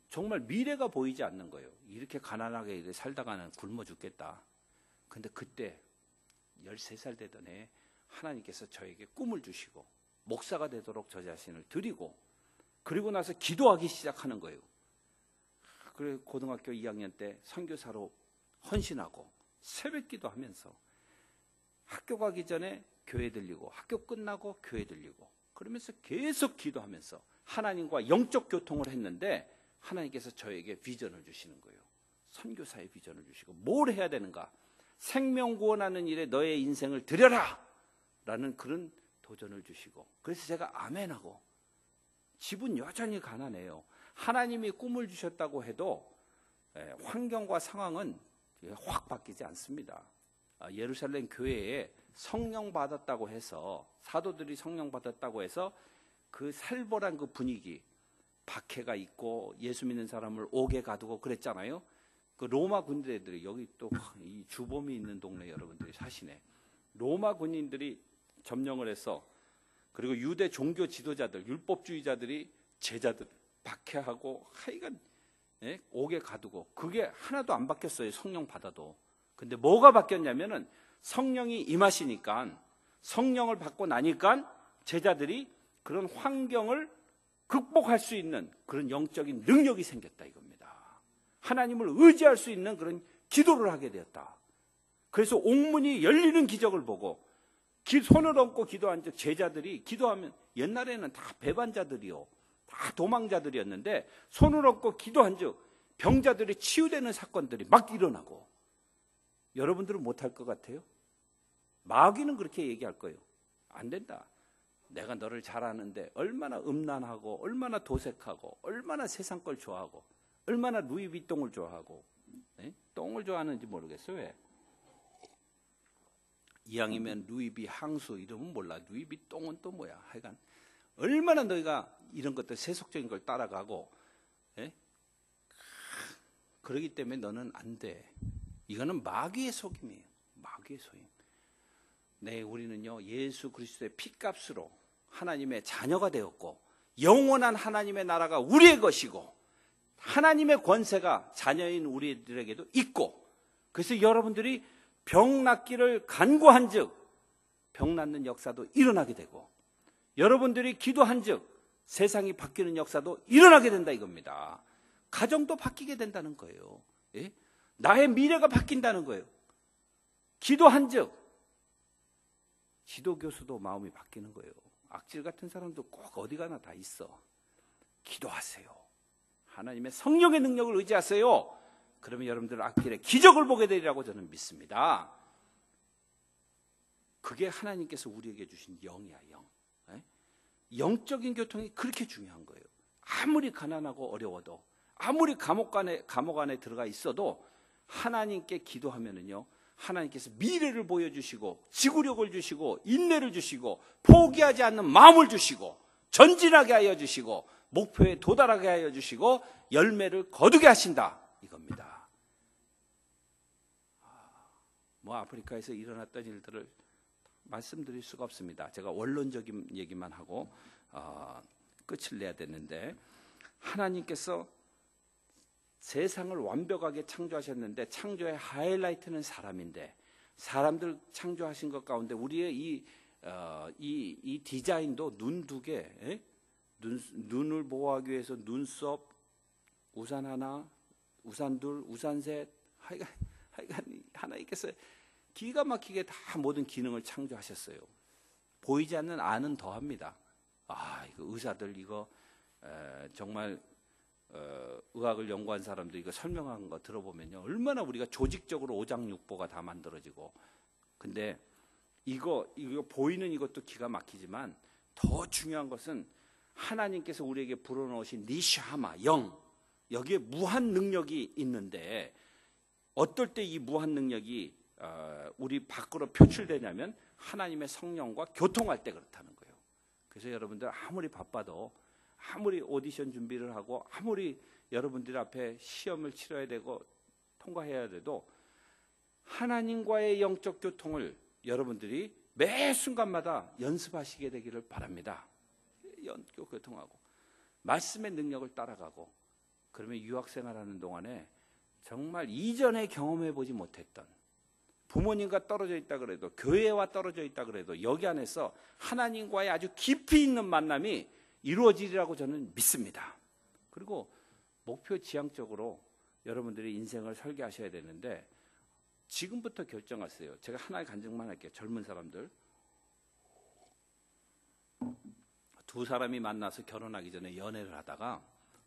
정말 미래가 보이지 않는 거예요. 이렇게 가난하게 살다가는 굶어 죽겠다. 근데 그때 13살 되던 해 하나님께서 저에게 꿈을 주시고 목사가 되도록 저 자신을 드리고, 그리고 나서 기도하기 시작하는 거예요. 그래서 고등학교 2학년 때 선교사로 헌신하고 새벽 기도하면서 학교 가기 전에 교회 들리고 학교 끝나고 교회 들리고 그러면서 계속 기도하면서 하나님과 영적 교통을 했는데, 하나님께서 저에게 비전을 주시는 거예요. 선교사의 비전을 주시고 뭘 해야 되는가. 생명 구원하는 일에 너의 인생을 드려라 라는 그런 도전을 주시고, 그래서 제가 아멘하고, 집은 여전히 가난해요. 하나님이 꿈을 주셨다고 해도 환경과 상황은 확 바뀌지 않습니다. 예루살렘 교회에 성령 받았다고 해서, 사도들이 성령 받았다고 해서 그 살벌한 그 분위기, 박해가 있고 예수 믿는 사람을 옥에 가두고 그랬잖아요. 그 로마 군대들이, 여기 또 이 주범이 있는 동네 여러분들이 사시네. 로마 군인들이 점령을 해서, 그리고 유대 종교 지도자들, 율법주의자들이 제자들 박해하고 하여간 옥에 가두고, 그게 하나도 안 바뀌었어요. 성령 받아도. 근데 뭐가 바뀌었냐면은 성령이 임하시니까, 성령을 받고 나니까 제자들이 그런 환경을 극복할 수 있는 그런 영적인 능력이 생겼다 이겁니다. 하나님을 의지할 수 있는 그런 기도를 하게 되었다. 그래서 옥문이 열리는 기적을 보고 손을 얹고 기도한 제자들이 기도하면, 옛날에는 다 배반자들이요, 다 도망자들이었는데 손을 얹고 기도한 즉 병자들이 치유되는 사건들이 막 일어나고. 여러분들은 못할 것 같아요? 마귀는 그렇게 얘기할 거예요. 안 된다. 내가 너를 잘 아는데 얼마나 음란하고 얼마나 도색하고 얼마나 세상 걸 좋아하고 얼마나 루이비 똥을 좋아하고. 똥을 좋아하는지 모르겠어요. 왜? 이왕이면 루이비 항수 이름은 몰라. 루이비 똥은 또 뭐야. 하여간 얼마나 너희가 이런 것들 세속적인 걸 따라가고 그러기 때문에 너는 안 돼. 이거는 마귀의 속임이에요. 마귀의 속임. 네, 우리는요 예수 그리스도의 피값으로 하나님의 자녀가 되었고, 영원한 하나님의 나라가 우리의 것이고, 하나님의 권세가 자녀인 우리들에게도 있고, 그래서 여러분들이 병 낫기를 간구한 즉 병 낫는 역사도 일어나게 되고, 여러분들이 기도한 즉 세상이 바뀌는 역사도 일어나게 된다 이겁니다. 가정도 바뀌게 된다는 거예요. 나의 미래가 바뀐다는 거예요. 기도한 즉 지도교수도 마음이 바뀌는 거예요. 악질 같은 사람도 꼭 어디 가나 다 있어. 기도하세요. 하나님의 성령의 능력을 의지하세요. 그러면 여러분들 앞길에 기적을 보게 되리라고 저는 믿습니다. 그게 하나님께서 우리에게 주신 영이야, 영. 영적인 교통이 그렇게 중요한 거예요. 아무리 가난하고 어려워도, 아무리 감옥 안에 들어가 있어도 하나님께 기도하면은요, 하나님께서 미래를 보여주시고 지구력을 주시고 인내를 주시고 포기하지 않는 마음을 주시고 전진하게 하여 주시고 목표에 도달하게 하여 주시고 열매를 거두게 하신다 이겁니다. 뭐 아프리카에서 일어났던 일들을 말씀드릴 수가 없습니다. 제가 원론적인 얘기만 하고 끝을 내야 되는데, 하나님께서 세상을 완벽하게 창조하셨는데 창조의 하이라이트는 사람인데, 사람들 창조하신 것 가운데 우리의 이 이 디자인도 눈 두 개, 예? 눈을 보호하기 위해서 눈썹, 우산 하나, 우산 둘, 우산 셋, 하여간 하나님께서 기가 막히게 다 모든 기능을 창조하셨어요. 보이지 않는 안은 더합니다. 이거 의사들 이거 정말 의학을 연구한 사람들 이거 설명한 거 들어보면요, 얼마나 우리가 조직적으로 오장육부가 다 만들어지고. 근데 이거 보이는 이것도 기가 막히지만 더 중요한 것은 하나님께서 우리에게 불어넣으신 니샤마, 영, 여기에 무한 능력이 있는데, 어떨 때 이 무한 능력이 우리 밖으로 표출되냐면 하나님의 성령과 교통할 때 그렇다는 거예요. 그래서 여러분들 아무리 바빠도, 아무리 오디션 준비를 하고, 아무리 여러분들 앞에 시험을 치러야 되고 통과해야 돼도 하나님과의 영적 교통을 여러분들이 매 순간마다 연습하시게 되기를 바랍니다. 영적 교통하고 말씀의 능력을 따라가고, 그러면 유학생활하는 동안에 정말 이전에 경험해 보지 못했던, 부모님과 떨어져 있다 그래도, 교회와 떨어져 있다 그래도 여기 안에서 하나님과의 아주 깊이 있는 만남이 이루어지리라고 저는 믿습니다. 그리고 목표 지향적으로 여러분들이 인생을 설계하셔야 되는데, 지금부터 결정하세요. 제가 하나의 간증만 할게요. 젊은 사람들 두 사람이 만나서 결혼하기 전에 연애를 하다가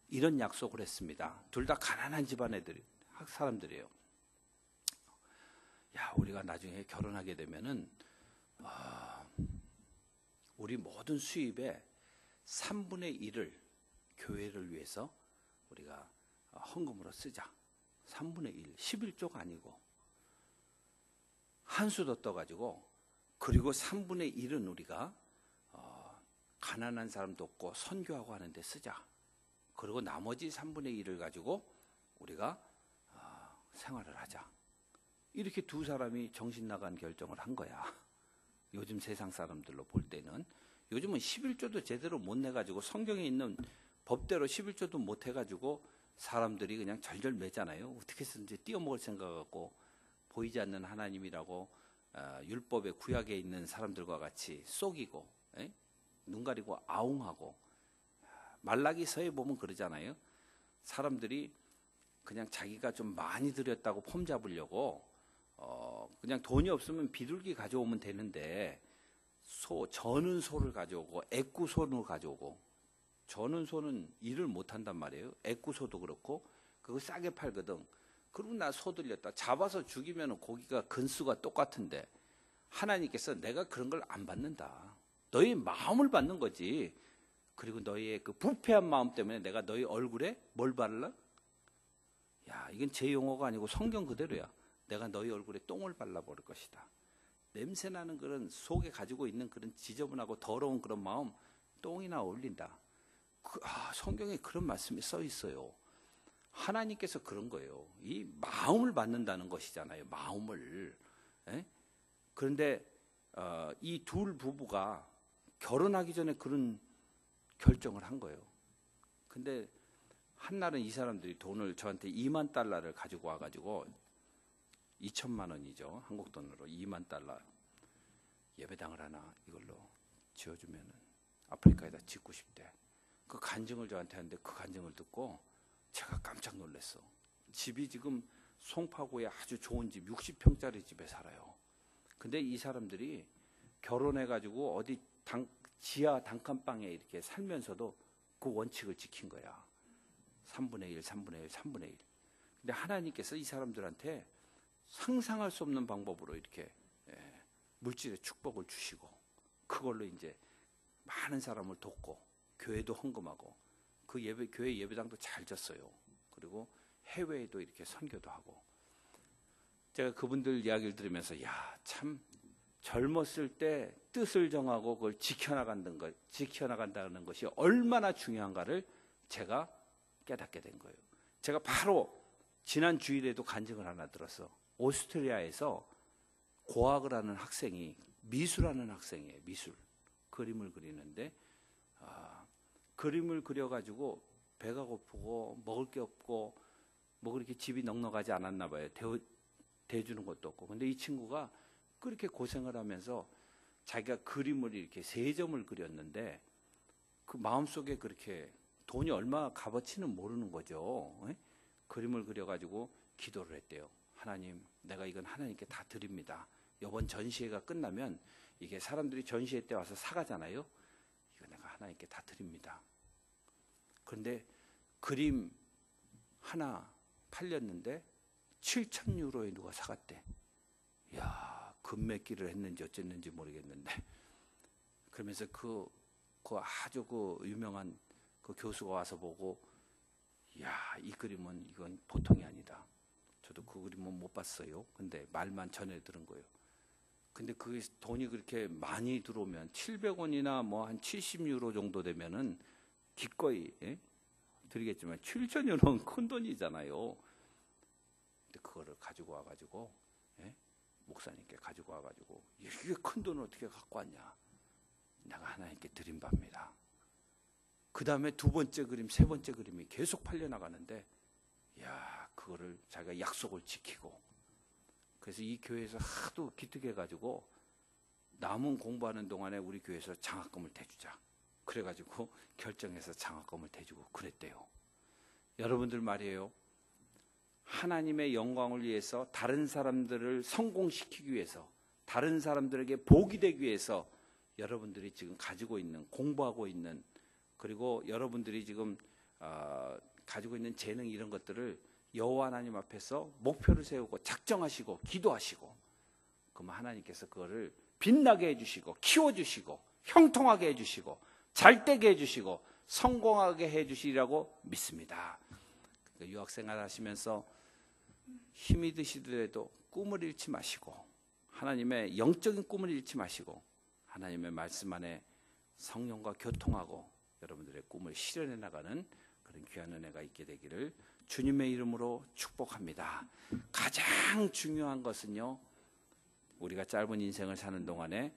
이런 약속을 했습니다. 둘 다 가난한 집안 애들이, 사람들이에요. 야, 우리가 나중에 결혼하게 되면은 우리 모든 수입의 3분의 1을 교회를 위해서 우리가 헌금으로 쓰자. 3분의 1, 11조가 아니고 한 수 더 떠가지고, 그리고 3분의 1은 우리가 가난한 사람 돕고 선교하고 하는 데 쓰자. 그리고 나머지 3분의 1을 가지고 우리가 생활을 하자. 이렇게 두 사람이 정신 나간 결정을 한 거야. 요즘 세상 사람들로 볼 때는, 요즘은 11조도 제대로 못 내가지고, 성경에 있는 법대로 11조도 못 해가지고 사람들이 그냥 절절 매잖아요. 어떻게 해서든지 띄어먹을 생각 갖고 보이지 않는 하나님이라고 율법의 구약에 있는 사람들과 같이 속이고, 눈 가리고 아웅하고. 말라기서에 보면 그러잖아요. 사람들이 그냥 자기가 좀 많이 드렸다고 폼 잡으려고 그냥 돈이 없으면 비둘기 가져오면 되는데, 저는 소를 가져오고 애꾸소를 가져오고. 저는 소는 일을 못한단 말이에요. 애꾸소도 그렇고 그거 싸게 팔거든. 그리고 나 소 들렸다 잡아서 죽이면 고기가 근수가 똑같은데, 하나님께서 내가 그런 걸 안 받는다. 너희 마음을 받는 거지. 그리고 너희의 그 부패한 마음 때문에 내가 너희 얼굴에 뭘 바르라? 야, 이건 제 용어가 아니고 성경 그대로야. 내가 너희 얼굴에 똥을 발라버릴 것이다. 냄새나는 그런 속에 가지고 있는 그런 지저분하고 더러운 그런 마음, 똥이나 어울린다. 성경에 그런 말씀이 써 있어요. 하나님께서 그런 거예요. 이 마음을 받는다는 것이잖아요. 마음을. 그런데 이 둘 부부가 결혼하기 전에 그런 결정을 한 거예요. 근데 한날은 이 사람들이 돈을 저한테 2만 달러를 가지고 와가지고, 2천만 원이죠. 한국 돈으로 2만 달러. 예배당을 하나 이걸로 지어주면 아프리카에다 짓고 싶대. 그 간증을 저한테 하는데, 그 간증을 듣고 제가 깜짝 놀랐어. 집이 지금 송파구에 아주 좋은 집, 60평짜리 집에 살아요. 근데 이 사람들이 결혼해가지고 어디 지하 단칸방에 이렇게 살면서도 그 원칙을 지킨 거야. 3분의 1, 3분의 1, 3분의 1. 근데 하나님께서 이 사람들한테 상상할 수 없는 방법으로 이렇게 물질의 축복을 주시고, 그걸로 이제 많은 사람을 돕고, 교회도 헌금하고, 그 교회 예배당도 잘 졌어요. 그리고 해외에도 이렇게 선교도 하고. 제가 그분들 이야기를 들으면서, 야, 참 젊었을 때 뜻을 정하고 그걸 지켜나간다는 것이 얼마나 중요한가를 제가 깨닫게 된 거예요. 제가 바로 지난 주일에도 간증을 하나 들었어. 오스트리아에서 고학을 하는 학생이, 미술하는 학생이에요. 미술. 그림을 그리는데 그림을 그려가지고 배가 고프고 먹을 게 없고 뭐 그렇게 집이 넉넉하지 않았나 봐요. 대주는 것도 없고. 근데 이 친구가 그렇게 고생을 하면서 자기가 그림을 이렇게 3점을 그렸는데 그 마음속에 그렇게 돈이 얼마 값어치는 모르는 거죠. 예? 그림을 그려가지고 기도를 했대요. 하나님, 내가 이건 하나님께 다 드립니다. 이번 전시회가 끝나면 이게 사람들이 전시회 때 와서 사가잖아요. 이거 내가 하나님께 다 드립니다. 그런데 그림 하나 팔렸는데 7,000유로에 누가 사갔대. 이야, 금매기를 했는지 어쨌는지 모르겠는데, 그러면서 그 아주 그 유명한 그 교수가 와서 보고, 이야, 이 그림은 이건 보통이 아니다. 저도 그 그림은 못 봤어요. 근데 말만 전해 들은 거예요. 근데 그 돈이 그렇게 많이 들어오면 700원이나 뭐 한 70유로 정도 되면은 기꺼이 드리겠지만 7,000유로는 큰 돈이잖아요. 근데 그거를 가지고 와가지고 목사님께 가지고 와가지고, 이게 큰 돈을 어떻게 갖고 왔냐? 내가 하나님께 드린 바입니다. 그 다음에 2번째 그림, 3번째 그림이 계속 팔려나가는데, 이야, 그거를 자기가 약속을 지키고, 그래서 이 교회에서 하도 기특해가지고 남은 공부하는 동안에 우리 교회에서 장학금을 대주자. 그래가지고 결정해서 장학금을 대주고 그랬대요. 여러분들 말이에요. 하나님의 영광을 위해서, 다른 사람들을 성공시키기 위해서, 다른 사람들에게 복이 되기 위해서 여러분들이 지금 가지고 있는, 공부하고 있는, 그리고 여러분들이 지금 가지고 있는 재능, 이런 것들을 여호와 하나님 앞에서 목표를 세우고 작정하시고 기도하시고, 그러면 하나님께서 그거를 빛나게 해주시고 키워주시고 형통하게 해주시고 잘되게 해주시고 성공하게 해주시리라고 믿습니다. 유학생활 하시면서 힘이 드시더라도 꿈을 잃지 마시고, 하나님의 영적인 꿈을 잃지 마시고, 하나님의 말씀 안에 성령과 교통하고 여러분들의 꿈을 실현해 나가는 그런 귀한 은혜가 있게 되기를 주님의 이름으로 축복합니다. 가장 중요한 것은요, 우리가 짧은 인생을 사는 동안에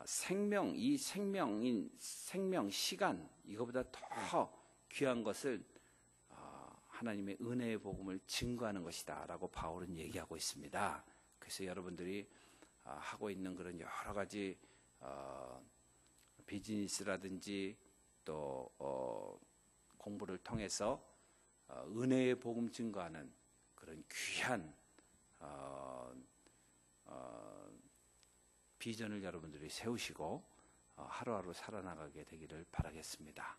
생명, 이 생명 시간, 이거보다 더 귀한 것을 하나님의 은혜의 복음을 증거하는 것이다 라고 바울은 얘기하고 있습니다. 그래서 여러분들이 하고 있는 그런 여러 가지 비즈니스라든지 또 공부를 통해서 은혜의 복음 증거하는 그런 귀한 비전을 여러분들이 세우시고 하루하루 살아나가게 되기를 바라겠습니다.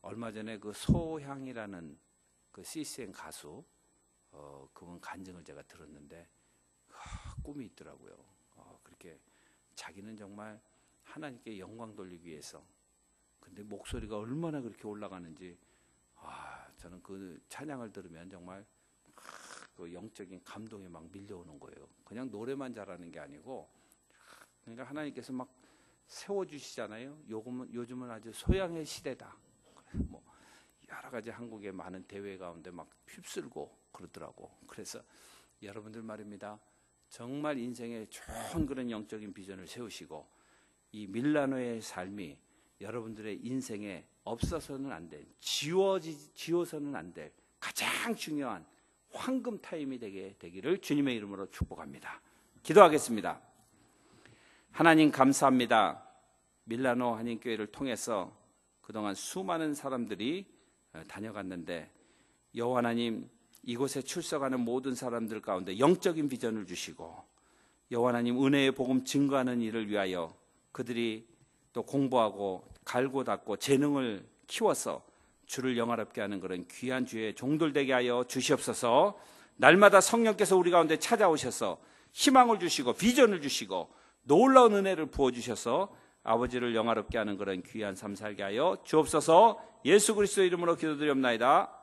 얼마 전에 그 소향이라는 그 CCM 가수, 그분 간증을 제가 들었는데 꿈이 있더라고요. 그렇게 자기는 정말 하나님께 영광 돌리기 위해서, 근데 목소리가 얼마나 그렇게 올라가는지, 저는 그 찬양을 들으면 정말 그 영적인 감동이 막 밀려오는 거예요. 그냥 노래만 잘하는 게 아니고, 그러니까 하나님께서 막 세워주시잖아요. 요즘은 아주 소양의 시대다. 뭐 여러 가지 한국의 많은 대회 가운데 막 휩쓸고 그러더라고. 그래서 여러분들 말입니다. 정말 인생에 좋은 그런 영적인 비전을 세우시고, 이 밀라노의 삶이 여러분들의 인생에 없어서는 안 될, 지워서는 안 될 가장 중요한 황금 타임이 되기를 주님의 이름으로 축복합니다. 기도하겠습니다. 하나님 감사합니다. 밀라노 한인교회를 통해서 그동안 수많은 사람들이 다녀갔는데, 여호와 하나님, 이곳에 출석하는 모든 사람들 가운데 영적인 비전을 주시고, 여호와 하나님 은혜의 복음 증거하는 일을 위하여 그들이 또 공부하고 갈고 닦고 재능을 키워서 주를 영화롭게 하는 그런 귀한 주의 종들 되게 하여 주시옵소서. 날마다 성령께서 우리 가운데 찾아오셔서 희망을 주시고 비전을 주시고 놀라운 은혜를 부어주셔서 아버지를 영화롭게 하는 그런 귀한 삶 살게 하여 주옵소서. 예수 그리스도 이름으로 기도드리옵나이다.